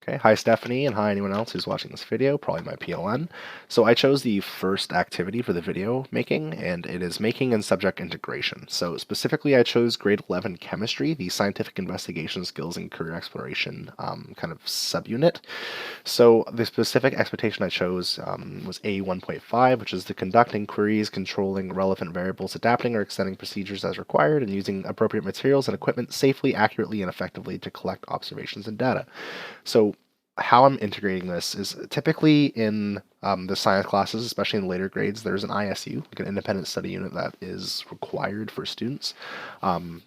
Okay, hi Stephanie, and hi anyone else who's watching this video, probably my PLN. So I chose the first activity for the video making, and it is making and subject integration. So specifically, I chose grade 11 chemistry, the scientific investigation skills and career exploration kind of subunit. So the specific expectation I chose was A1.5, which is the conducting queries, controlling relevant variables, adapting or extending procedures as required, and using appropriate materials and equipment safely, accurately, and effectively to collect observations and data. So how I'm integrating this is typically in the science classes, especially in later grades, there's an ISU, like an independent study unit that is required for students. Um,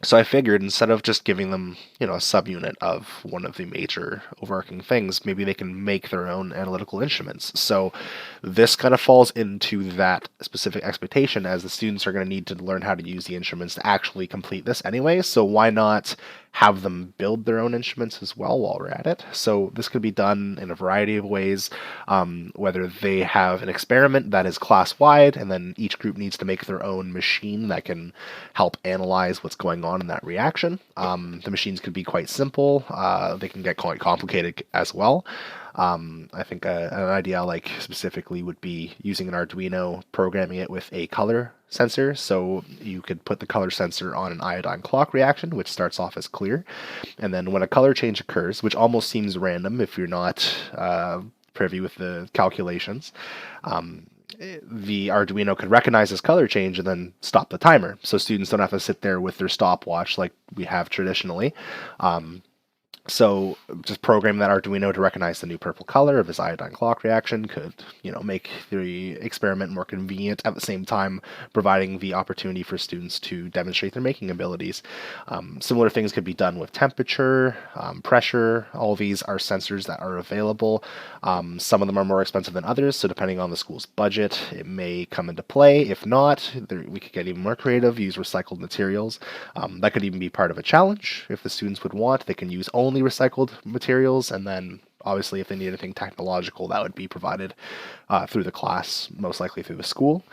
so I figured instead of just giving them, a subunit of one of the major overarching things, maybe they can make their own analytical instruments. So this kind of falls into that specific expectation as the students are going to need to learn how to use the instruments to actually complete this anyway. So why not have them build their own instruments as well while we're at it? So this could be done in a variety of ways, whether they have an experiment that is class wide, and then each group needs to make their own machine that can help analyze what's going on in that reaction. The machines could be quite simple. They can get quite complicated as well. I think an idea I like specifically would be using an Arduino, programming it with a color sensor. So you could put the color sensor on an iodine clock reaction, which starts off as clear. And then when a color change occurs, which almost seems random if you're not privy with the calculations, the Arduino could recognize this color change and then stop the timer. So students don't have to sit there with their stopwatch like we have traditionally. So just program that Arduino to recognize the new purple color of this iodine clock reaction could, make the experiment more convenient at the same time providing the opportunity for students to demonstrate their making abilities. Similar things could be done with temperature, pressure. All of these are sensors that are available. Some of them are more expensive than others, so depending on the school's budget, it may come into play. If not, we could get even more creative, use recycled materials. That could even be part of a challenge. If the students would want, they can use only recycled materials, and then obviously if they need anything technological, that would be provided through the class, most likely through the school.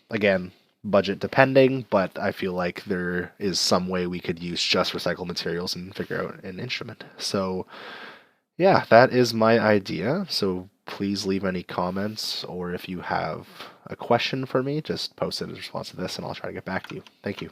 Again, budget depending, but I feel like there is some way we could use just recycled materials and figure out an instrument. So yeah, that is my idea. So please leave any comments, or if you have a question for me, just post it in response to this and I'll try to get back to you. Thank you.